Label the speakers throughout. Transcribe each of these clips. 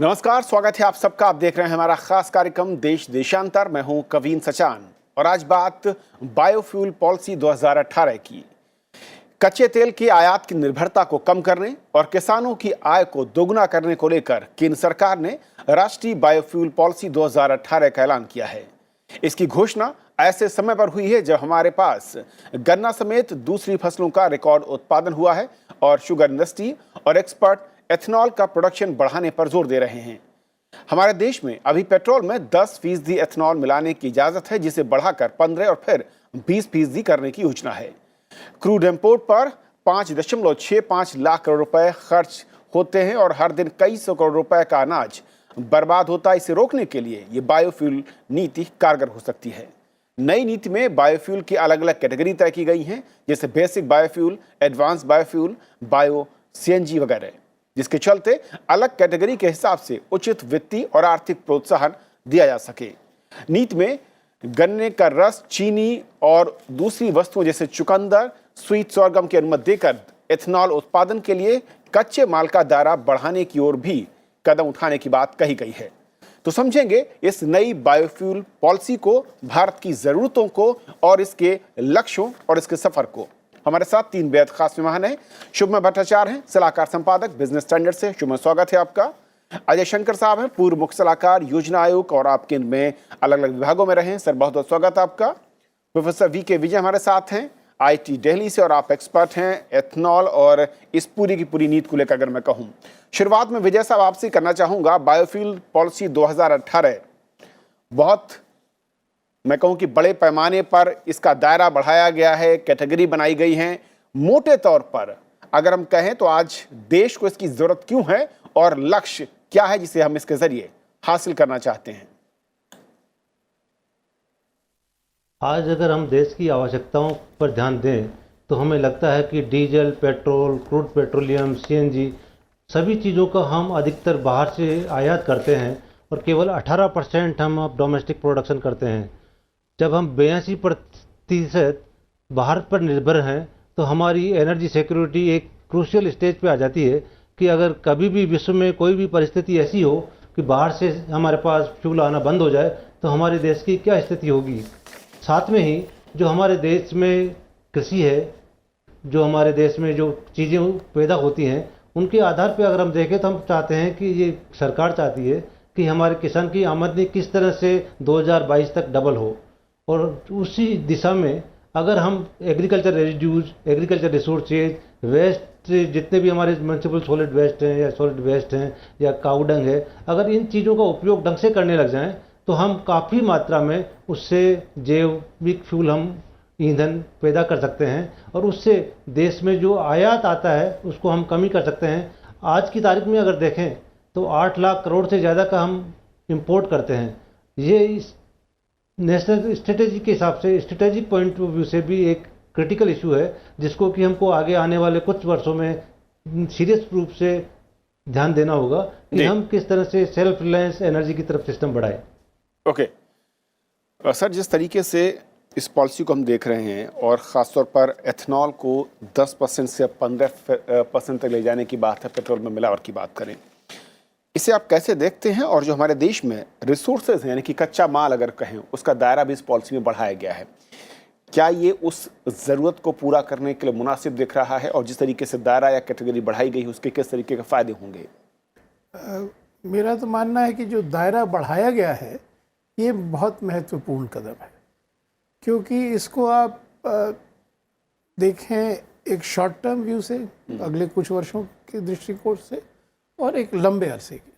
Speaker 1: नमस्कार, स्वागत है आप सबका। आप देख रहे हैं हमारा खास कार्यक्रम देश देशांतर। मैं हूं कवीन सचान और आज बात बायोफ्यूल पॉलिसी 2018 की। कच्चे तेल की आयात की निर्भरता को कम करने और किसानों की आय को दोगुना करने को लेकर केंद्र सरकार ने राष्ट्रीय बायोफ्यूल पॉलिसी 2018 का ऐलान किया है। इसकी घोषणा ऐसे समय पर हुई है जब हमारे पास गन्ना समेत दूसरी फसलों का रिकॉर्ड उत्पादन हुआ है और शुगर इंडस्ट्री और एक्सपर्ट एथेनॉल का प्रोडक्शन बढ़ाने पर जोर दे रहे हैं। हमारे देश में अभी पेट्रोल में 10% एथेनॉल मिलाने की इजाजत है, जिसे बढ़ाकर 15 और फिर 20% करने की योजना है। क्रूड इंपोर्ट पर 5.65 लाख करोड़ रुपए खर्च होते हैं और हर दिन कई सौ करोड़ रुपए का अनाज बर्बाद होता है। इसे रोकने के लिए ये बायोफ्यूल नीति कारगर हो सकती है। नई नीति में बायोफ्यूल की अलग अलग कैटेगरी तय की गई हैं, जैसे basic biofuel, advance biofuel, bio CNG वगैरह, जिसके चलते अलग कैटेगरी के हिसाब से उचित वित्तीय और आर्थिक प्रोत्साहन दिया जा सके। नीति में गन्ने का रस, चीनी और दूसरी वस्तुओं जैसे चुकंदर, स्वीट सोरगम की अनुमति देकर एथेनॉल उत्पादन के लिए कच्चे माल का दायरा बढ़ाने की ओर भी कदम उठाने की बात कही गई है। तो समझेंगे इस नई बायोफ्यूल पॉलिसी को, भारत की जरूरतों को और इसके लक्ष्यों और इसके सफर को। हमारे साथ 3 बेहद खास मेहमान हैं। शुभमय भट्टाचार्य हैं, सलाहकार संपादक बिजनेस स्टैंडर्ड से। शुभमय, स्वागत है आपका। अजय शंकर साहब हैं, पूर्व मुख्य सलाहकार योजना आयोग और आप केंद्र में अलग अलग विभागों में रहे हैं। सर, बहुत बहुत स्वागत है आपका। प्रोफेसर वीके विजय हमारे साथ हैं, आईटी दिल्ली से, और आप एक्सपर्ट हैं एथेनॉल और इस पूरी की पूरी नीति को लेकर। अगर मैं कहूँ, शुरुआत में विजय साहब आपसे करना चाहूंगा, बायोफ्यूल पॉलिसी 2018 बहुत, मैं कहूं कि बड़े पैमाने पर इसका दायरा बढ़ाया गया है, कैटेगरी बनाई गई है। मोटे तौर पर अगर हम कहें तो आज देश को इसकी जरूरत क्यों है और लक्ष्य क्या है जिसे हम इसके जरिए हासिल करना चाहते हैं?
Speaker 2: आज अगर हम देश की आवश्यकताओं पर ध्यान दें तो हमें लगता है कि diesel, petrol, crude petroleum, CNG सभी चीज़ों का हम अधिकतर बाहर से आयात करते हैं और केवल 18% हम अब डोमेस्टिक प्रोडक्शन करते हैं। जब हम 82% भारत पर निर्भर हैं तो हमारी एनर्जी सिक्योरिटी एक क्रूशियल स्टेज पे आ जाती है कि अगर कभी भी विश्व में कोई भी परिस्थिति ऐसी हो कि बाहर से हमारे पास फ्यूल आना बंद हो जाए तो हमारे देश की क्या स्थिति होगी। साथ में ही जो हमारे देश में कृषि है, जो हमारे देश में जो चीज़ें पैदा होती हैं, उनके आधार पे अगर हम देखें तो हम चाहते हैं कि ये सरकार चाहती है कि हमारे किसान की आमदनी किस तरह से 2022 तक डबल हो। और उसी दिशा में अगर हम agriculture residues, agriculture resources, waste, जितने भी हमारे म्यूनिसिपल सॉलिड वेस्ट हैं या सॉलिड वेस्ट हैं या काउडंग है, अगर इन चीज़ों का उपयोग ढंग से करने लग जाएं तो हम काफ़ी मात्रा में उससे जैविक फ्यूल, हम ईंधन पैदा कर सकते हैं और उससे देश में जो आयात आता है उसको हम कमी कर सकते हैं। आज की तारीख में अगर देखें तो 8 लाख करोड़ से ज़्यादा का हम इंपोर्ट करते हैं। ये इस नेशनल स्ट्रेटेजी के हिसाब से, स्ट्रेटेजिक पॉइंट ऑफ व्यू से भी एक क्रिटिकल इशू है, जिसको कि हमको आगे आने वाले कुछ वर्षों में सीरियस रूप से ध्यान देना होगा कि हम किस तरह से सेल्फ रिलायंस एनर्जी की तरफ सिस्टम बढ़ाएं।
Speaker 1: ओके सर, जिस तरीके से इस पॉलिसी को हम देख रहे हैं और ख़ासतौर पर एथेनॉल को 10% से 15% तक ले जाने की बात है, पेट्रोल में मिलावट की बात करें, इसे आप कैसे देखते हैं? और जो हमारे देश में रिसोर्सेज हैं, यानी कि कच्चा माल अगर कहें, उसका दायरा भी इस पॉलिसी में बढ़ाया गया है, क्या ये उस ज़रूरत को पूरा करने के लिए मुनासिब दिख रहा है? और जिस तरीके से दायरा या कैटेगरी बढ़ाई गई है उसके किस तरीके के फ़ायदे होंगे?
Speaker 3: मेरा तो मानना है कि जो दायरा बढ़ाया गया है ये बहुत महत्वपूर्ण कदम है, क्योंकि इसको आप देखें एक शॉर्ट टर्म व्यू से, अगले कुछ वर्षों के दृष्टिकोण से, और एक लंबे अरसे के।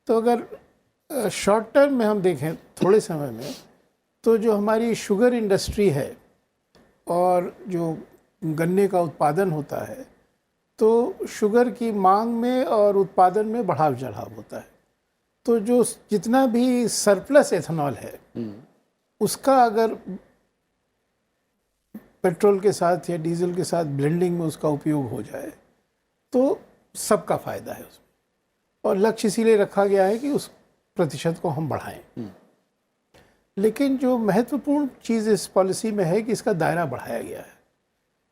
Speaker 3: तो अगर शॉर्ट टर्म में हम देखें थोड़े समय में, तो जो हमारी शुगर इंडस्ट्री है और जो गन्ने का उत्पादन होता है, तो शुगर की मांग में और उत्पादन में बढ़ाव चढ़ाव होता है। तो जो जितना भी सरप्लस एथेनॉल है उसका अगर पेट्रोल के साथ या डीजल के साथ ब्लेंडिंग में उसका उपयोग हो जाए तो सबका फ़ायदा है उसमें, और लक्ष्य इसीलिए रखा गया है कि उस प्रतिशत को हम बढ़ाएं। लेकिन जो महत्वपूर्ण चीज़ इस पॉलिसी में है कि इसका दायरा बढ़ाया गया है।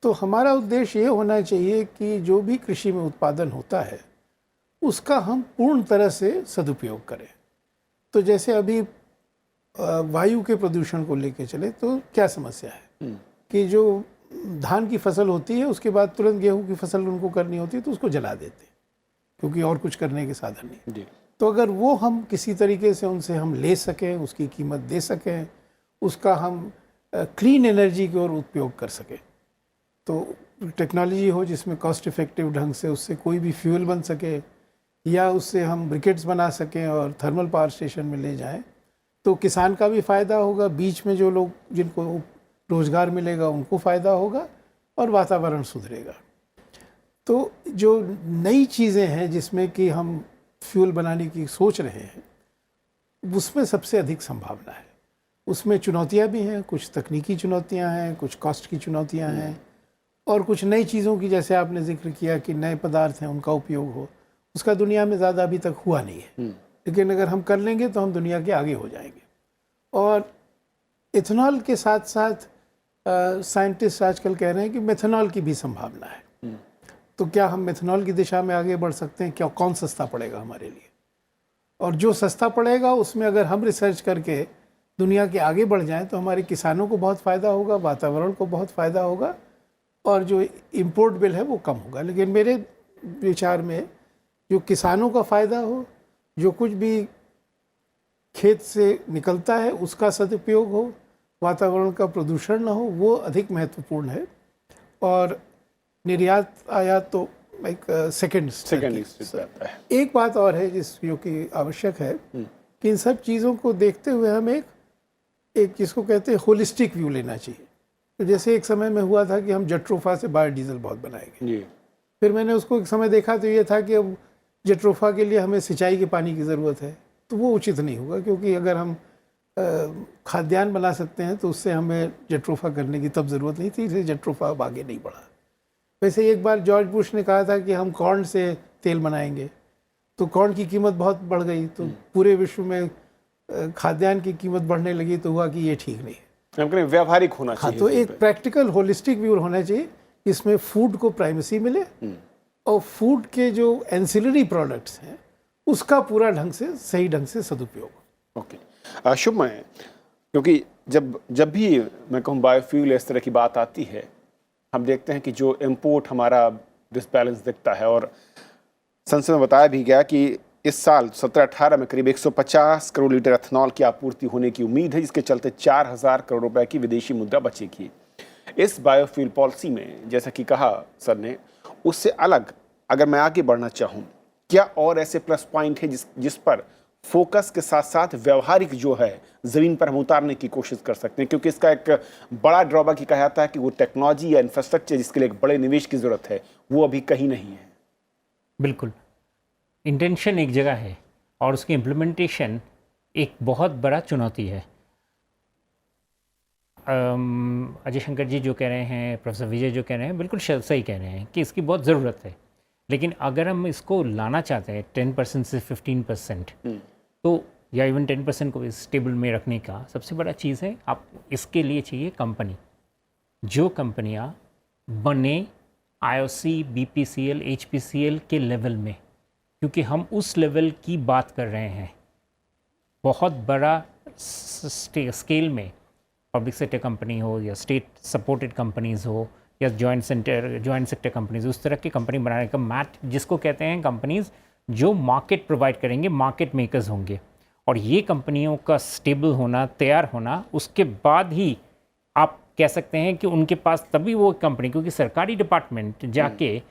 Speaker 3: तो हमारा उद्देश्य ये होना चाहिए कि जो भी कृषि में उत्पादन होता है उसका हम पूर्ण तरह से सदुपयोग करें। तो जैसे अभी वायु के प्रदूषण को लेके चले तो क्या समस्या है कि जो धान की फसल होती है उसके बाद तुरंत गेहूं की फसल उनको करनी होती है तो उसको जला देते हैं क्योंकि और कुछ करने के साधन नहीं।
Speaker 1: जी।
Speaker 3: तो अगर वो हम किसी तरीके से उनसे हम ले सकें, उसकी कीमत दे सकें, उसका हम क्लीन एनर्जी की ओर उपयोग कर सकें, तो टेक्नोलॉजी हो जिसमें कॉस्ट इफ़ेक्टिव ढंग से उससे कोई भी फ्यूल बन सके या उससे हम ब्रिकेट्स बना सकें और थर्मल पावर स्टेशन में ले जाएं, तो किसान का भी फ़ायदा होगा, बीच में जो लोग जिनको रोज़गार मिलेगा उनको फ़ायदा होगा और वातावरण सुधरेगा। तो जो नई चीज़ें हैं जिसमें कि हम फ्यूल बनाने की सोच रहे हैं उसमें सबसे अधिक संभावना है। उसमें चुनौतियां भी हैं, कुछ तकनीकी चुनौतियां हैं, कुछ कॉस्ट की चुनौतियां हैं और कुछ नई चीज़ों की, जैसे आपने जिक्र किया कि नए पदार्थ हैं उनका उपयोग हो, उसका दुनिया में ज़्यादा अभी तक हुआ नहीं है। लेकिन अगर हम कर लेंगे तो हम दुनिया के आगे हो जाएंगे। और इथेनॉल के साथ साथ साइंटिस्ट आजकल कह रहे हैं कि मेथनॉल की भी संभावना है। तो क्या हम मेथनॉल की दिशा में आगे बढ़ सकते हैं? क्या कौन सस्ता पड़ेगा हमारे लिए? और जो सस्ता पड़ेगा उसमें अगर हम रिसर्च करके दुनिया के आगे बढ़ जाएं तो हमारे किसानों को बहुत फ़ायदा होगा, वातावरण को बहुत फ़ायदा होगा और जो इम्पोर्ट बिल है वो कम होगा। लेकिन मेरे विचार में जो किसानों का फ़ायदा हो, जो कुछ भी खेत से निकलता है उसका सदुपयोग हो, वातावरण का प्रदूषण ना हो, वो अधिक महत्वपूर्ण है। और निर्यात आयात तो एक सेकेंड
Speaker 1: आता है।
Speaker 3: एक बात और है जो कि आवश्यक है कि इन सब चीज़ों को देखते हुए हम एक जिसको कहते हैं होलिस्टिक व्यू लेना चाहिए। तो जैसे एक समय में हुआ था कि हम जट्रोफा से बायोडीजल बहुत बनाएंगे जी। फिर मैंने उसको एक समय देखा तो ये था कि अब जट्रोफा के लिए हमें सिंचाई के पानी की ज़रूरत है, तो वो उचित नहीं होगा क्योंकि अगर हम खाद्यान्न बना सकते हैं तो उससे हमें जट्रोफा करने की तब ज़रूरत नहीं थी, इसलिए जट्रोफा अब आगे नहीं बढ़ा। वैसे एक बार जॉर्ज बुश ने कहा था कि हम कॉर्न से तेल बनाएंगे, तो कॉर्न की कीमत बहुत बढ़ गई, तो पूरे विश्व में खाद्यान्न की कीमत बढ़ने लगी, तो हुआ कि ये ठीक नहीं है,
Speaker 1: व्यावहारिक होना चाहिए।
Speaker 3: तो एक प्रैक्टिकल होलिस्टिक व्यू होना चाहिए, इसमें फूड को प्राइमेसी मिले और फूड के जो एंसिलरी प्रोडक्ट्स हैं उसका पूरा ढंग से सही ढंग से सदुपयोग।
Speaker 1: ओके, शुभमय, क्योंकि जब भी मैं कहूँ बायोफ्यूल इस तरह की बात आती है, हम देखते हैं कि जो इम्पोर्ट हमारा डिसबैलेंस दिखता है और संसद में बताया भी गया कि इस साल 17-18 में करीब 150 करोड़ लीटर एथेनॉल की आपूर्ति होने की उम्मीद है, जिसके चलते 4000 करोड़ रुपए की विदेशी मुद्रा बचेगी। इस बायोफ्यूल पॉलिसी में, जैसा कि कहा सर ने, उससे अलग अगर मैं आगे बढ़ना चाहूँ, क्या और ऐसे प्लस पॉइंट है जिस पर फोकस के साथ साथ व्यवहारिक जो है ज़मीन पर हम उतारने की कोशिश कर सकते हैं? क्योंकि इसका एक बड़ा ड्रॉबैक ही कहा जाता है कि वो टेक्नोलॉजी या इंफ्रास्ट्रक्चर जिसके लिए एक बड़े निवेश की ज़रूरत है वो अभी कहीं नहीं है।
Speaker 4: बिल्कुल, इंटेंशन एक जगह है और उसकी इम्प्लीमेंटेशन एक बहुत बड़ा चुनौती है। अजय शंकर जी जो कह रहे हैं, प्रोफेसर विजय जो कह रहे हैं, बिल्कुल सही कह रहे हैं कि इसकी बहुत ज़रूरत है। लेकिन अगर हम इसको लाना चाहते हैं 10% से 15%, तो या इवन 10% को स्टेबल में रखने का सबसे बड़ा चीज़ है, आप इसके लिए चाहिए कंपनी। जो कंपनियां बने IOC, BPCL, HPCL के लेवल में, क्योंकि हम उस लेवल की बात कर रहे हैं। बहुत बड़ा स्केल में पब्लिक सेक्टर कंपनी हो या स्टेट सपोर्टेड कंपनीज़ हो या जॉइंट सेक्टर कंपनीज, उस तरह की कंपनी बनाने का मैट, जिसको कहते हैं कंपनीज जो मार्केट प्रोवाइड करेंगे, मार्केट मेकर्स होंगे। और ये कंपनियों का स्टेबल होना, तैयार होना, उसके बाद ही आप कह सकते हैं कि उनके पास तभी वो कंपनी, क्योंकि सरकारी डिपार्टमेंट जाके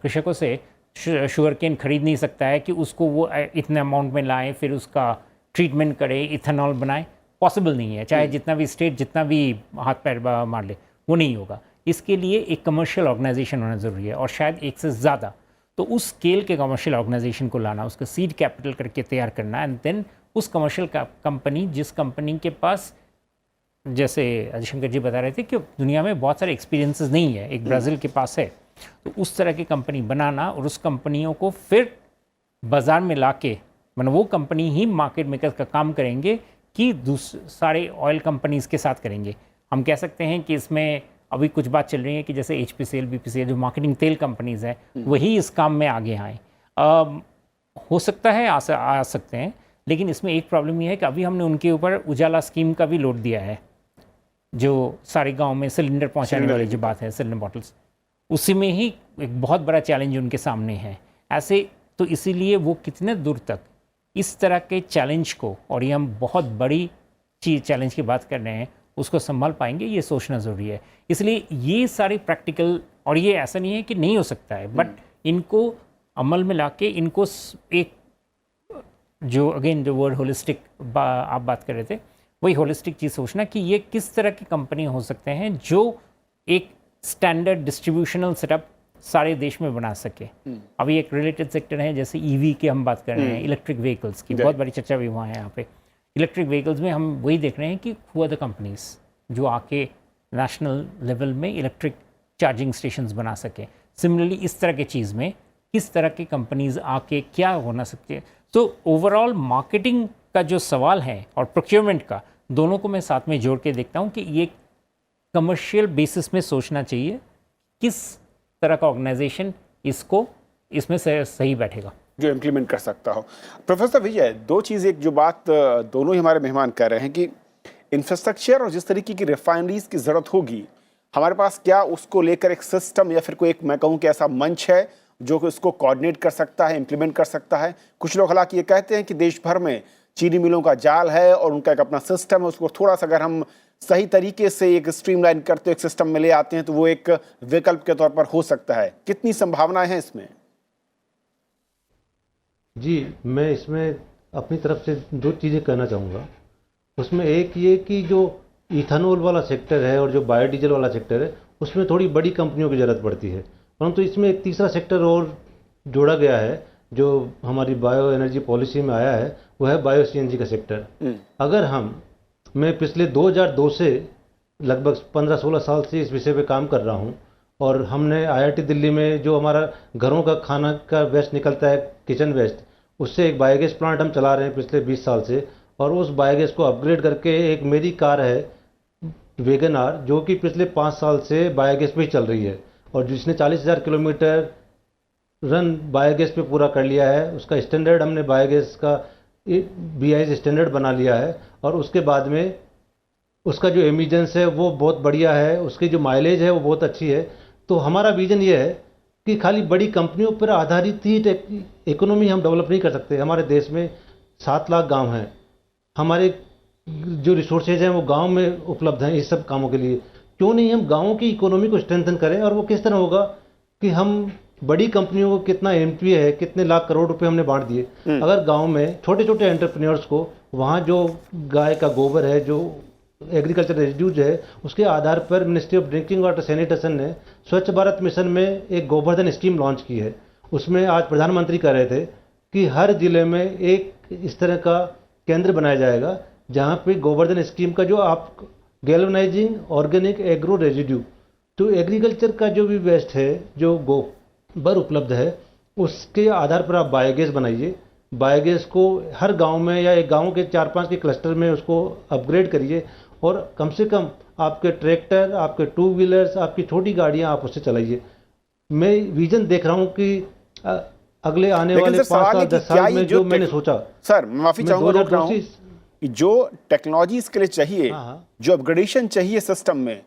Speaker 4: कृषकों से शुगर केन खरीद नहीं सकता है कि उसको वो इतने अमाउंट में लाए, फिर उसका ट्रीटमेंट करे, इथेनॉल बनाए। पॉसिबल नहीं है, चाहे जितना भी स्टेट जितना भी हाथ पैर मार ले, वो नहीं होगा। इसके लिए एक कमर्शियल ऑर्गेनाइजेशन होना ज़रूरी है और शायद एक से ज़्यादा। तो उस स्केल के कमर्शियल ऑर्गेनाइजेशन को लाना, उसका सीड कैपिटल करके तैयार करना, एंड देन उस कमर्शियल कंपनी, जिस कंपनी के पास, जैसे अजय शंकर जी बता रहे थे कि दुनिया में बहुत सारे एक्सपीरियंसेस नहीं है, एक ब्राज़ील के पास है, तो उस तरह की कंपनी बनाना और उस कंपनियों को फिर बाज़ार में ला के, मतलब वो कंपनी ही मार्केट मेकर का काम करेंगे कि सारे ऑयल कंपनीज़ के साथ करेंगे। हम कह सकते हैं कि इसमें अभी कुछ बात चल रही है कि जैसे HPCL, BPCL जो मार्केटिंग तेल कंपनीज हैं वही इस काम में आगे आए। हो सकता है आ सकते हैं, लेकिन इसमें एक प्रॉब्लम ये है कि अभी हमने उनके ऊपर उजाला स्कीम का भी लोड दिया है, जो सारे गांव में सिलेंडर पहुंचाने वाली जो बात है, सिलेंडर बॉटल्स, उसी में ही एक बहुत बड़ा चैलेंज उनके सामने है। ऐसे तो इसीलिए वो कितने दूर तक इस तरह के चैलेंज को, और ये हम बहुत बड़ी चीज़ चैलेंज की बात कर रहे हैं, उसको संभाल पाएंगे, ये सोचना ज़रूरी है। इसलिए ये सारे प्रैक्टिकल, और ये ऐसा नहीं है कि नहीं हो सकता है, बट इनको अमल में लाके इनको एक जो अगेन जो वर्ड होलिस्टिक आप बात कर रहे थे, वही होलिस्टिक चीज़ सोचना कि ये किस तरह की कंपनी हो सकते हैं जो एक स्टैंडर्ड डिस्ट्रीब्यूशनल सेटअप सारे देश में बना सके। अभी एक रिलेटेड सेक्टर है जैसे ईवी की हम बात कर रहे हैं, इलेक्ट्रिक व्हीकल्स की बहुत बड़ी चर्चा भी वहाँ है। यहाँ पे इलेक्ट्रिक व्हीकल्स में हम वही देख रहे हैं कि हु आर द कंपनीज जो आके नेशनल लेवल में इलेक्ट्रिक चार्जिंग स्टेशंस बना सके। सिमिलरली इस तरह की चीज़ में किस तरह की कंपनीज आके क्या होना सकती है। तो ओवरऑल मार्केटिंग का जो सवाल है और प्रोक्योरमेंट का, दोनों को मैं साथ में जोड़ के देखता हूँ कि ये कमर्शियल बेसिस में सोचना चाहिए किस तरह का ऑर्गेनाइजेशन इसमें सही बैठेगा,
Speaker 1: जो इम्प्लीमेंट कर सकता हो। प्रोफेसर विजय, दो चीज़, एक जो बात दोनों ही हमारे मेहमान कर रहे हैं कि इंफ्रास्ट्रक्चर और जिस तरीके की रिफाइनरीज की ज़रूरत होगी हमारे पास, क्या उसको लेकर एक सिस्टम या फिर कोई एक, मैं कहूँ कि ऐसा मंच है जो कि उसको कोऑर्डिनेट कर सकता है, इम्प्लीमेंट कर सकता है। कुछ लोग हालांकि ये कहते हैं कि देश भर में चीनी मिलों का जाल है और उनका एक अपना सिस्टम है, उसको थोड़ा सा अगर हम सही तरीके से एक स्ट्रीमलाइन करते एक सिस्टम में ले आते हैं तो वो एक विकल्प के तौर पर हो सकता है। कितनी संभावनाएं हैं इसमें?
Speaker 2: जी, मैं इसमें अपनी तरफ से दो चीज़ें कहना चाहूँगा। उसमें एक ये कि जो इथेनॉल वाला सेक्टर है और जो बायोडीजल वाला सेक्टर है, उसमें थोड़ी बड़ी कंपनियों की ज़रूरत पड़ती है, परंतु इसमें एक तीसरा सेक्टर और जोड़ा गया है जो हमारी बायो एनर्जी पॉलिसी में आया है, वो है बायो CNG का सेक्टर। अगर मैं पिछले 2002 से लगभग 15-16 साल से इस विषय पे काम कर रहा हूँ, और हमने IIT दिल्ली में जो हमारा घरों का खाना का वेस्ट निकलता है, किचन वेस्ट, उससे एक बायोगैस प्लांट हम चला रहे हैं पिछले 20 साल से, और उस बायोगैस को अपग्रेड करके एक मेरी कार है वैगन आर, जो कि पिछले 5 साल से बायोगैस पे ही चल रही है, और जिसने 40,000 किलोमीटर रन बायोगैस पे पूरा कर लिया है। उसका स्टैंडर्ड हमने बायोगैस का BIS स्टैंडर्ड बना लिया है, और उसके बाद में उसका जो एमिजेंस है वो बहुत बढ़िया है, उसकी जो माइलेज है वो बहुत अच्छी है। तो हमारा विजन ये है कि खाली बड़ी कंपनियों पर आधारित ही इकोनॉमी हम डेवलप नहीं कर सकते। हमारे देश में 7 लाख गांव हैं, हमारे जो रिसोर्सेज हैं वो गांव में उपलब्ध हैं इस सब कामों के लिए। क्यों नहीं हम गांवों की इकोनॉमी को स्ट्रेंथन करें? और वो किस तरह होगा कि हम बड़ी कंपनियों को कितना एमपी है, कितने लाख करोड़ रुपए हमने बांट दिए, अगर गांव में छोटे छोटे एंटरप्रेन्योर्स को वहाँ जो गाय का गोबर है, जो एग्रीकल्चर रेजिड्यूज है, उसके आधार पर ministry of drinking water sanitation ने स्वच्छ भारत मिशन में एक गोवर्धन स्कीम लॉन्च की है। उसमें आज प्रधानमंत्री कह रहे थे कि हर जिले में एक इस तरह का केंद्र बनाया जाएगा जहाँ पे गोवर्धन स्कीम का जो आप गैल्वेनाइजिंग ऑर्गेनिक एग्रो रेजिड्यू, तो एग्रीकल्चर का जो भी वेस्ट है जो गोबर उपलब्ध है, उसके आधार पर आप बायोगैस बनाइए। बायोगैस को हर गांव में या एक गांव के 4-5 के क्लस्टर में उसको अपग्रेड करिए, और कम से कम आपके ट्रैक्टर, आपके 2 व्हीलर्स, आपकी छोटी गाड़ियां आप उससे चलाइए। मैं विजन देख रहा हूं कि अगले आने वाले 5 साल 10 साल में जो मैंने सोचा।
Speaker 1: सर माफी चाहूंगा, रोक रहा हूं, जो टेक्नोलॉजी इसके लिए चाहिए, जो अपग्रेडेशन चाहिए सिस्टम में,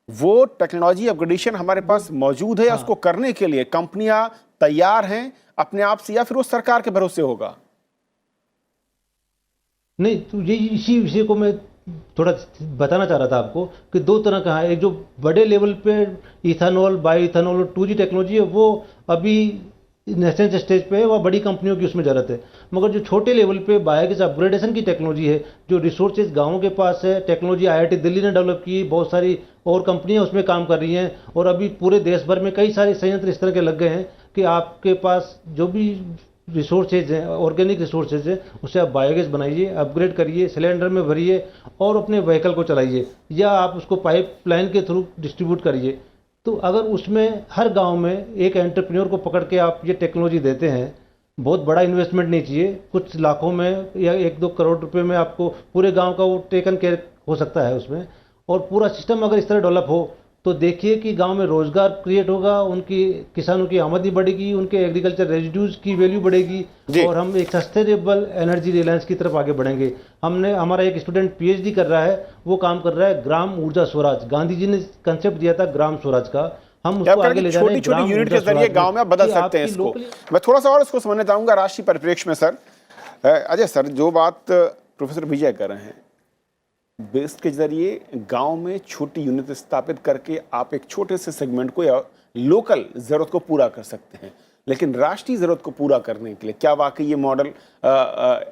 Speaker 1: वो टेक्नोलॉजी अपग्रेडेशन हमारे पास मौजूद है। उसको करने के लिए कंपनियां तैयार हैं अपने आप से, या फिर वो सरकार के भरोसे होगा?
Speaker 2: नहीं, तो ये इसी विषय को मैं थोड़ा बताना चाह रहा था आपको कि 2 तरह का है। एक जो बड़े लेवल पे इथेनॉल, बायो इथेनॉल और 2G टेक्नोलॉजी है, वो अभी नेशनल स्टेज पे है, वह बड़ी कंपनियों की उसमें ज़रूरत है। मगर जो छोटे लेवल पे बायोगैस अपग्रेडेशन की टेक्नोलॉजी है, जो रिसोर्सेज गाँवों के पास है, टेक्नोलॉजी IIT दिल्ली ने डेवलप की, बहुत सारी और कंपनियां उसमें काम कर रही हैं, और अभी पूरे देश भर में कई सारे संयंत्र इस तरह के लग गए हैं कि आपके पास जो भी रिसोर्सेज हैं, ऑर्गेनिक रिसोर्सेज हैं, उससे आप बायोगैस बनाइए, अपग्रेड करिए, सिलेंडर में भरिए और अपने व्हीकल को चलाइए, या आप उसको पाइपलाइन के थ्रू डिस्ट्रीब्यूट करिए। तो अगर उसमें हर गांव में एक एंटरप्रेन्योर को पकड़ के आप ये टेक्नोलॉजी देते हैं, बहुत बड़ा इन्वेस्टमेंट नहीं चाहिए, कुछ लाखों में या 1-2 करोड़ रुपए में आपको पूरे गांव का वो टेकन केयर हो सकता है उसमें। और पूरा सिस्टम अगर इस तरह डेवलप हो तो देखिए कि गांव में रोजगार क्रिएट होगा, उनकी किसानों की आमदनी बढ़ेगी, उनके एग्रीकल्चर रेजिड्यूज की वैल्यू बढ़ेगी
Speaker 1: जी।
Speaker 2: और हम एक सस्टेनेबल एनर्जी रिलायंस की तरफ आगे बढ़ेंगे। हमारा एक स्टूडेंट पीएचडी कर रहा है, वो काम कर रहा है ग्राम ऊर्जा स्वराज। गांधी जी ने कंसेप्ट दिया था ग्राम स्वराज का, हम उसको आगे ले जा रहे हैं
Speaker 1: छोटी छोटी यूनिट के जरिए गांव में बदल सकते हैं इसको। मैं थोड़ा सा और इसको समझना चाहूंगा राष्ट्रीय परिप्रेक्ष्य में सर। अजय सर, जो बात प्रोफेसर विजय कर रहे हैं, बेस के जरिए गांव में छोटी यूनिट स्थापित करके आप एक छोटे से सेगमेंट को या लोकल जरूरत को पूरा कर सकते हैं, लेकिन राष्ट्रीय जरूरत को पूरा करने के लिए क्या वाकई ये मॉडल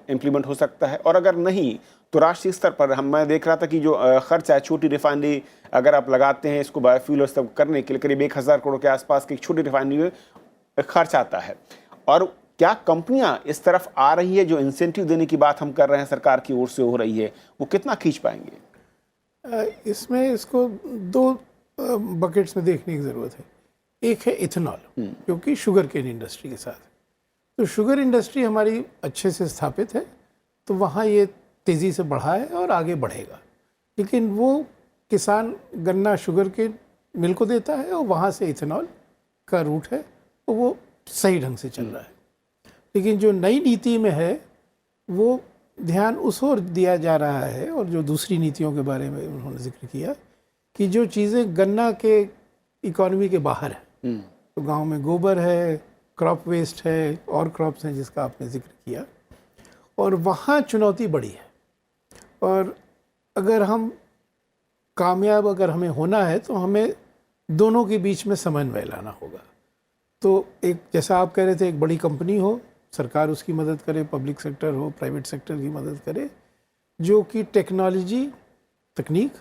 Speaker 1: इम्प्लीमेंट हो सकता है? और अगर नहीं तो राष्ट्रीय स्तर पर मैं देख रहा था कि जो खर्च है, छोटी रिफाइनरी अगर आप लगाते हैं इसको बायोफ्यूल और सब करने के लिए करीब 1000 करोड़ के आसपास की एक छोटी रिफाइनरी में खर्च आता है। और क्या कंपनियां इस तरफ आ रही है? जो इंसेंटिव देने की बात हम कर रहे हैं सरकार की ओर से हो रही है, वो कितना खींच पाएंगे?
Speaker 3: इसमें इसको दो बकेट्स में देखने की ज़रूरत है। एक है इथेनॉल, जो कि शुगर केन इंडस्ट्री के साथ। तो शुगर इंडस्ट्री हमारी अच्छे से स्थापित है, तो वहाँ ये तेज़ी से बढ़ा है और आगे बढ़ेगा। लेकिन वो किसान गन्ना शुगर के मिल को देता है और वहाँ से इथेनॉल का रूट है, तो वो सही ढंग से चल रहा है। लेकिन जो नई नीति में है वो ध्यान उस ओर दिया जा रहा है, और जो दूसरी नीतियों के बारे में उन्होंने जिक्र किया कि जो चीज़ें गन्ना के इकोनॉमी के बाहर है, तो गांव में गोबर है, क्रॉप वेस्ट है और क्रॉप्स हैं जिसका आपने जिक्र किया, और वहाँ चुनौती बड़ी है। और अगर हम कामयाब अगर हमें होना है तो हमें दोनों के बीच में समन्वय लाना होगा। तो एक जैसा आप कह रहे थे, एक बड़ी कंपनी हो, सरकार उसकी मदद करे, पब्लिक सेक्टर हो, प्राइवेट सेक्टर की मदद करे, जो कि टेक्नोलॉजी तकनीक,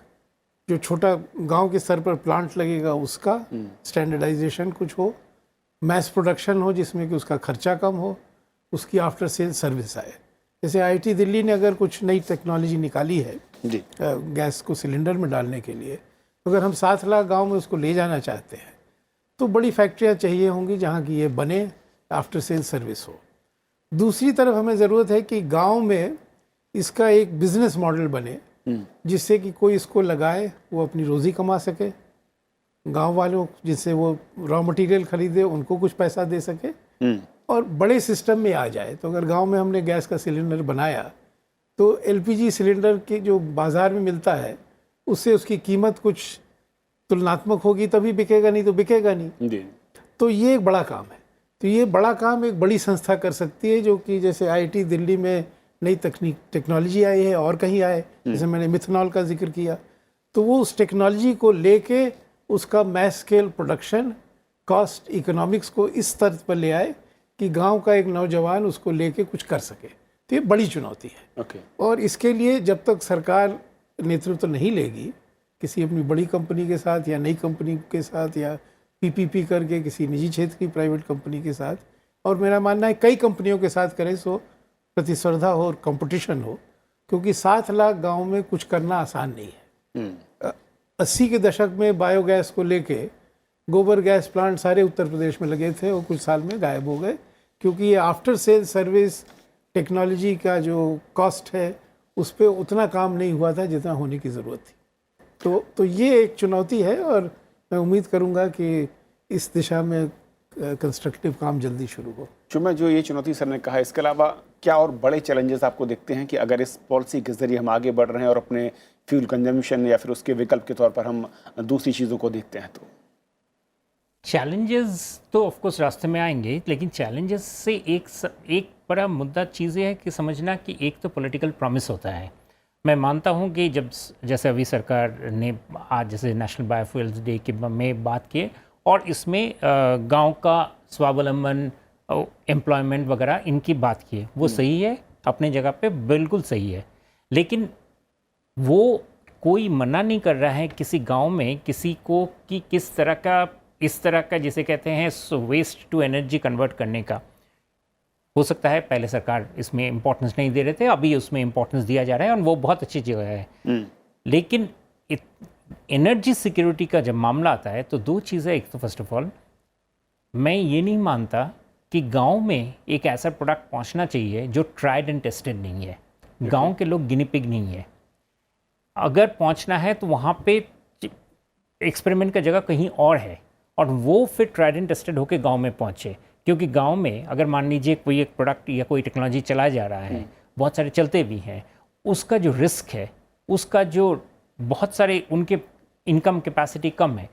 Speaker 3: जो छोटा गांव के स्तर पर प्लांट लगेगा उसका स्टैंडर्डाइजेशन कुछ हो, मैस प्रोडक्शन हो जिसमें कि उसका खर्चा कम हो, उसकी आफ्टर सेल सर्विस आए। जैसे आईआईटी दिल्ली ने अगर कुछ नई टेक्नोलॉजी निकाली है
Speaker 1: जी,
Speaker 3: गैस को सिलेंडर में डालने के लिए, तो अगर हम 7 लाख गाँव में उसको ले जाना चाहते हैं तो बड़ी फैक्ट्रियाँ चाहिए होंगी जहाँ की ये बने, आफ्टर सेल सर्विस हो। दूसरी तरफ हमें ज़रूरत है कि गांव में इसका एक बिजनेस मॉडल बने, जिससे कि कोई इसको लगाए, वो अपनी रोज़ी कमा सके, गांव वालों जिससे वो रॉ मटेरियल खरीदे उनको कुछ पैसा दे सके और बड़े सिस्टम में आ जाए। तो अगर गांव में हमने गैस का सिलेंडर बनाया तो एलपीजी सिलेंडर के जो बाज़ार में मिलता है उससे उसकी कीमत कुछ तुलनात्मक होगी, तभी बिकेगा, नहीं तो बिकेगा नहीं
Speaker 1: जी।
Speaker 3: तो ये एक बड़ा काम है। तो ये बड़ा काम एक बड़ी संस्था कर सकती है, जो कि जैसे आईआईटी दिल्ली में नई टेक्नोलॉजी आई है और कहीं आए, जैसे मैंने मिथनॉल का जिक्र किया, तो वो उस टेक्नोलॉजी को लेके उसका mass scale production, cost, economics को इस स्तर पर ले आए कि गांव का एक नौजवान उसको लेके कुछ कर सके। तो ये बड़ी चुनौती है। और इसके लिए जब तक सरकार नेतृत्व नहीं लेगी किसी अपनी बड़ी कंपनी के साथ या नई कंपनी के साथ या पीपीपी करके किसी निजी क्षेत्र की प्राइवेट कंपनी के साथ, और मेरा मानना है कई कंपनियों के साथ करें सो प्रतिस्पर्धा हो और कंपटीशन हो, क्योंकि 7 लाख गांव में कुछ करना आसान नहीं है। 80 के दशक में बायोगैस को लेके गोबर गैस प्लांट सारे उत्तर प्रदेश में लगे थे और कुछ साल में गायब हो गए, क्योंकि ये आफ्टर सेल सर्विस टेक्नोलॉजी का जो कॉस्ट है उस पर उतना काम नहीं हुआ था जितना होने की ज़रूरत थी। तो ये एक चुनौती है और मैं उम्मीद करूंगा कि इस दिशा में कंस्ट्रक्टिव काम जल्दी शुरू हो।
Speaker 1: जो ये चुनौती सर ने कहा, इसके अलावा क्या और बड़े चैलेंजेस आपको दिखते हैं कि अगर इस पॉलिसी के जरिए हम आगे बढ़ रहे हैं और अपने फ्यूल कंजम्पशन या फिर उसके विकल्प के तौर पर हम दूसरी चीज़ों को देखते हैं? तो
Speaker 4: चैलेंजेस तो ऑफ कोर्स रास्ते में आएंगे, लेकिन चैलेंजेस से एक बड़ा मुद्दा चीज़ ये है कि समझना कि एक तो पॉलिटिकल प्रॉमिस होता है। मैं मानता हूँ कि जब जैसे अभी सरकार ने आज जैसे नेशनल बायोफ्यूल्स डे के में बात की और इसमें गांव का स्वावलंबन, एम्प्लॉयमेंट वगैरह इनकी बात की है, वो सही है, अपने जगह पे बिल्कुल सही है। लेकिन वो कोई मना नहीं कर रहा है किसी गांव में किसी को कि किस तरह का, इस तरह का जिसे कहते हैं वेस्ट टू एनर्जी कन्वर्ट करने का। हो सकता है पहले सरकार इसमें इम्पोर्टेंस नहीं दे रहे थे, अभी उसमें इम्पोर्टेंस दिया जा रहा है और वो बहुत अच्छी जगह है। लेकिन एनर्जी सिक्योरिटी का जब मामला आता है तो दो चीज़ें, एक तो फर्स्ट ऑफ ऑल मैं ये नहीं मानता कि गांव में एक ऐसा प्रोडक्ट पहुंचना चाहिए जो ट्राइड एंड टेस्टेड नहीं है। गांव के लोग गिनी पिग नहीं है। अगर पहुंचना है तो वहाँ पे एक्सपेरिमेंट का जगह कहीं और है और वो फिर ट्राइड एंड टेस्टेड होकर गांव में पहुंचे। क्योंकि गांव में अगर मान लीजिए कोई एक प्रोडक्ट या कोई टेक्नोलॉजी चला जा रहा है, बहुत सारे चलते भी हैं, उसका जो रिस्क है, उसका जो बहुत सारे उनके इनकम कैपेसिटी कम है,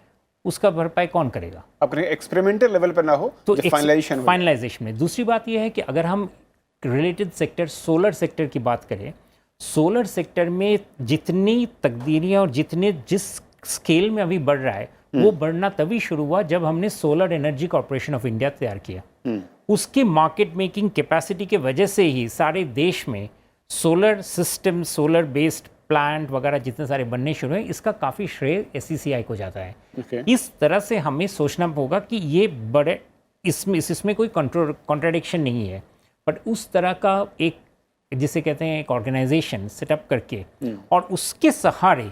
Speaker 4: उसका भरपाई कौन करेगा?
Speaker 1: अपने एक्सपेरिमेंटल लेवल पर ना हो तो
Speaker 4: फाइनलाइजेशन में। दूसरी बात यह है कि अगर हम रिलेटेड सेक्टर सोलर सेक्टर की बात करें, सोलर सेक्टर में जितनी तकदीरियाँ और जिस स्केल में अभी बढ़ रहा है, वो बढ़ना तभी शुरू हुआ जब हमने solar energy corporation of India तैयार किया। उसके मार्केट मेकिंग कैपेसिटी के वजह से ही सारे देश में solar system, solar based plant वगैरह जितने सारे बनने शुरू हैं। इसका काफ़ी श्रेय SCCI को जाता है। इस तरह से हमें सोचना होगा कि ये बड़े इसमें कोई कॉन्ट्राडिक्शन नहीं है, बट उस तरह का एक जिसे कहते हैं एक ऑर्गेनाइजेशन सेटअप करके और उसके सहारे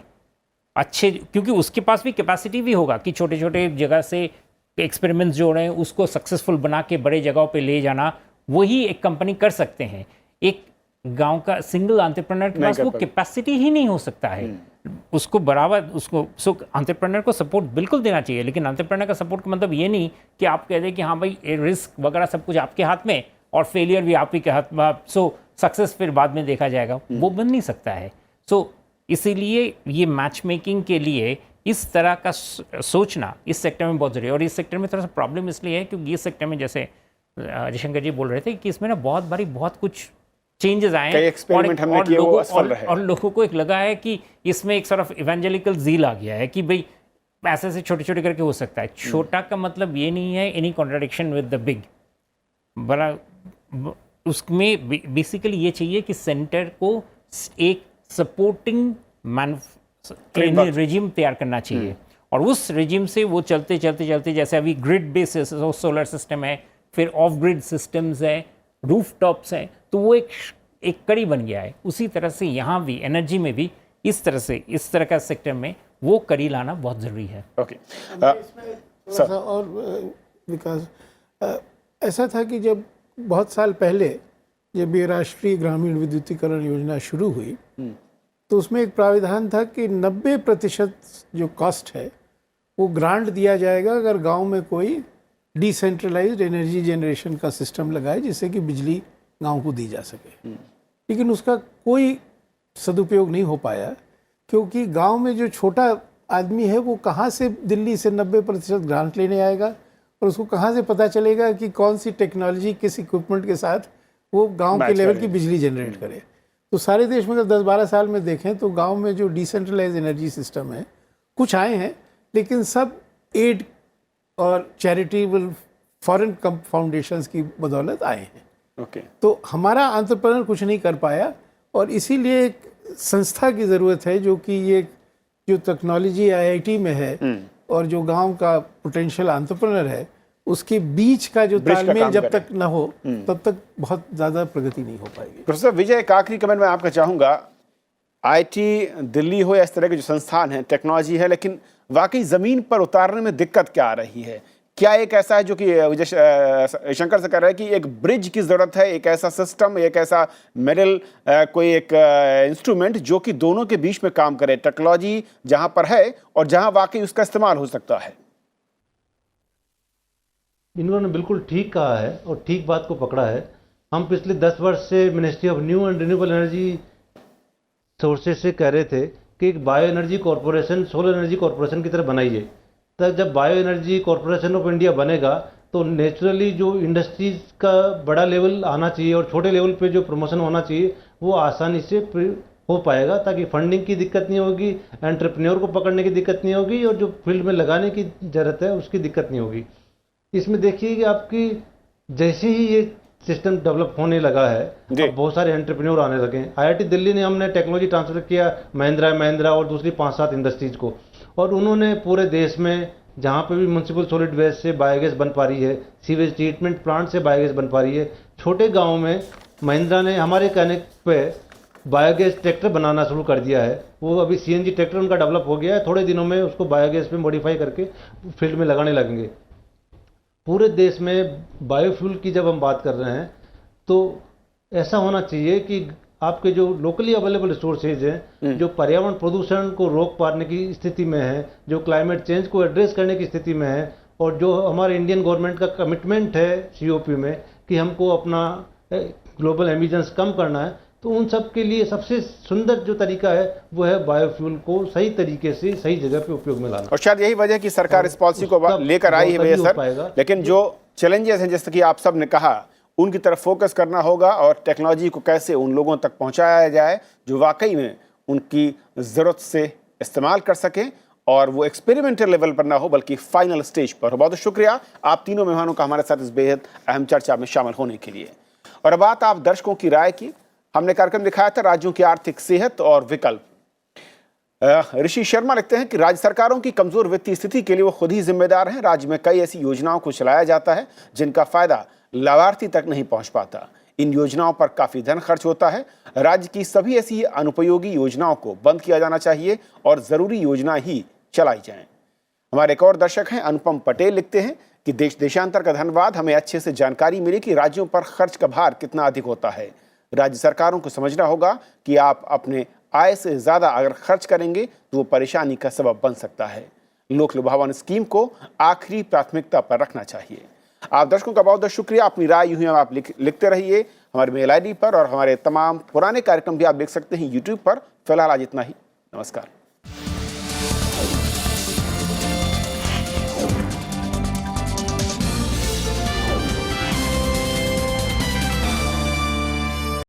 Speaker 4: अच्छे, क्योंकि उसके पास भी कैपेसिटी भी होगा कि छोटे छोटे जगह से एक्सपेरिमेंट्स जो हो रहे हैं उसको सक्सेसफुल बना के बड़े जगहों पे ले जाना, वही एक कंपनी कर सकते हैं। एक गांव का सिंगल एंटरप्रेन्योर के पास वो कैपेसिटी ही नहीं हो सकता है। उसको बराबर एंटरप्रेन्योर को सपोर्ट बिल्कुल देना चाहिए, लेकिन एंटरप्रेन्योर का सपोर्ट का मतलब ये नहीं कि आप कह दें कि हाँ भाई रिस्क वगैरह सब कुछ आपके हाथ में और फेलियर भी आप ही के हाथ में, सक्सेस फिर बाद में देखा जाएगा, वो बन नहीं सकता है। इसीलिए ये मैच मेकिंग के लिए इस तरह का सोचना इस सेक्टर में बहुत ज़रूरी है। और इस सेक्टर में थोड़ा सा प्रॉब्लम इसलिए है क्योंकि इस सेक्टर में जैसे अजय शंकर जी बोल रहे थे कि इसमें ना बहुत कुछ चेंजेस आए हैं और लोगों को एक लगा है कि इसमें एक तरफ इवेंजेलिकल ज़ील आ गया है कि भाई ऐसे से छोटे छोटे करके हो सकता है। छोटा का मतलब ये नहीं है any contradiction with the big, बड़ा उसमें बेसिकली ये चाहिए कि सेंटर को एक सपोर्टिंग रेजिम तैयार करना चाहिए और उस रेजिम से वो चलते जैसे अभी ग्रिड बेसिस सोलर सिस्टम है, फिर ऑफ ग्रिड सिस्टम्स है, रूफ टॉप्स है, तो वो एक कड़ी बन गया है। उसी तरह से यहाँ भी एनर्जी में भी इस तरह का सेक्टर में वो कड़ी लाना बहुत ज़रूरी है।
Speaker 1: ओके
Speaker 3: और विकास ऐसा था कि जब बहुत साल पहले जब ये राष्ट्रीय ग्रामीण विद्युतीकरण योजना शुरू हुई तो उसमें एक प्राविधान था कि 90% जो कॉस्ट है वो ग्रांट दिया जाएगा अगर गांव में कोई डिसेंट्रलाइज्ड एनर्जी जनरेशन का सिस्टम लगाए जिससे कि बिजली गांव को दी जा सके। लेकिन उसका कोई सदुपयोग नहीं हो पाया क्योंकि गांव में जो छोटा आदमी है वो कहाँ से दिल्ली से 90% ग्रांट लेने आएगा और उसको कहाँ से पता चलेगा कि कौन सी टेक्नोलॉजी किस इक्विपमेंट के साथ वो गांव के लेवल की बिजली जनरेट करे। तो सारे देश में अगर 10-12 साल में देखें तो गांव में जो डिसेंट्रलाइज एनर्जी सिस्टम है कुछ आए हैं, लेकिन सब एड और चैरिटेबल फॉरेन फाउंडेशंस की बदौलत आए हैं। तो हमारा एंटरप्रेन्योर कुछ नहीं कर पाया और इसीलिए एक संस्था की ज़रूरत है जो कि ये जो टेक्नोलॉजी IIT में है और जो गांव का पोटेंशियल एंटरप्रेन्योर है उसके बीच का जो तालमेल जब तक ना हो तब तक बहुत ज़्यादा प्रगति नहीं हो पाएगी।
Speaker 1: प्रोफेसर विजय, एक आखिरी कमेंट मैं आपका चाहूँगा। IIT दिल्ली हो या इस तरह के जो संस्थान हैं, टेक्नोलॉजी है, लेकिन वाकई ज़मीन पर उतारने में दिक्कत क्या आ रही है? क्या एक ऐसा है जो कि विजय शंकर से कह रहा है कि एक ब्रिज की ज़रूरत है, एक ऐसा सिस्टम, एक ऐसा मिडिल कोई एक इंस्ट्रूमेंट जो कि दोनों के बीच में काम करे, टेक्नोलॉजी जहाँ पर है और जहाँ वाकई उसका इस्तेमाल हो सकता है?
Speaker 2: इन्होंने बिल्कुल ठीक कहा है और ठीक बात को पकड़ा है। हम पिछले 10 वर्ष से ministry of new and renewable energy sources से कह रहे थे कि एक bio energy corporation, solar energy corporation की तरह बनाइए। तब जब bio energy corporation of India बनेगा तो नेचुरली जो इंडस्ट्रीज़ का बड़ा लेवल आना चाहिए और छोटे लेवल पे जो प्रमोशन होना चाहिए वो आसानी से हो पाएगा, ताकि फंडिंग की दिक्कत नहीं होगी, एंटरप्रेन्योर को पकड़ने की दिक्कत नहीं होगी और जो फील्ड में लगाने की ज़रूरत है उसकी दिक्कत नहीं होगी। इसमें देखिए कि आपकी जैसे ही ये सिस्टम डेवलप होने लगा है अब बहुत सारे एंटरप्रेन्योर आने लगे हैं। IIT दिल्ली ने हमने टेक्नोलॉजी ट्रांसफर किया महिंद्रा और दूसरी 5-7 इंडस्ट्रीज़ को, और उन्होंने पूरे देश में जहाँ पे भी म्यूनसिपल सॉलिड वेस्ट से बायोगैस बन पा रही है, सीवेज ट्रीटमेंट प्लांट से बायोगैस बन पा रही है, छोटे गाँव में महिंद्रा ने हमारे कहने पे बायोगैस ट्रैक्टर बनाना शुरू कर दिया है। वो अभी CNG ट्रैक्टर उनका डेवलप हो गया है, थोड़े दिनों में उसको बायोगैस पे मॉडिफाई करके फील्ड में लगाने लगेंगे। पूरे देश में बायोफ्यूल की जब हम बात कर रहे हैं तो ऐसा होना चाहिए कि आपके जो लोकली अवेलेबल रिसोर्सेज हैं, जो पर्यावरण प्रदूषण को रोक पाने की स्थिति में है, जो क्लाइमेट चेंज को एड्रेस करने की स्थिति में है, और जो हमारे इंडियन गवर्नमेंट का कमिटमेंट है सीओपी में कि हमको अपना ग्लोबल एमिशंस कम करना है, तो उन सब के लिए सबसे सुंदर जो तरीका है वो है बायोफ्यूल को सही तरीके से सही जगह पे उपयोग में लाना।
Speaker 1: और शायद यही वजह है कि सरकार इस पॉलिसी को लेकर आई है सर। लेकिन जो चैलेंजेस हैं, जैसे कि आप सब ने कहा, उनकी तरफ फोकस करना होगा और टेक्नोलॉजी को कैसे उन लोगों तक पहुंचाया जाए जो वाकई में उनकी ज़रूरत से इस्तेमाल कर सकें, और वो एक्सपेरिमेंटल लेवल पर ना हो बल्कि फाइनल स्टेज पर हो। बहुत शुक्रिया आप तीनों मेहमानों का हमारे साथ इस बेहद अहम चर्चा में शामिल होने के लिए। और अब बात आप दर्शकों की राय की। हमने कार्यक्रम दिखाया था राज्यों की आर्थिक सेहत और विकल्प। ऋषि शर्मा लिखते हैं कि राज्य सरकारों की कमजोर वित्तीय स्थिति के लिए वो खुद ही जिम्मेदार हैं। राज्य में कई ऐसी योजनाओं को चलाया जाता है जिनका फायदा लाभार्थी तक नहीं पहुंच पाता। इन योजनाओं पर काफी धन खर्च होता है। राज्य की सभी ऐसी अनुपयोगी योजनाओं को बंद किया जाना चाहिए और जरूरी योजना ही चलाई जाएं। हमारे एक और दर्शक हैं अनुपम पटेल, लिखते हैं कि देश देशांतर का धन्यवाद। हमें अच्छे से जानकारी मिली कि राज्यों पर खर्च का भार कितना अधिक होता है। राज्य सरकारों को समझना होगा कि आप अपने आय से ज्यादा अगर खर्च करेंगे तो वो परेशानी का सबब बन सकता है। लोक लुभावन स्कीम को आखिरी प्राथमिकता पर रखना चाहिए। आप दर्शकों का बहुत बहुत शुक्रिया। अपनी राय यूं ही आप लिखते रहिए हमारे मेल आईडी पर, और हमारे तमाम पुराने कार्यक्रम भी आप देख सकते हैं यूट्यूब पर। फिलहाल आज इतना ही। नमस्कार।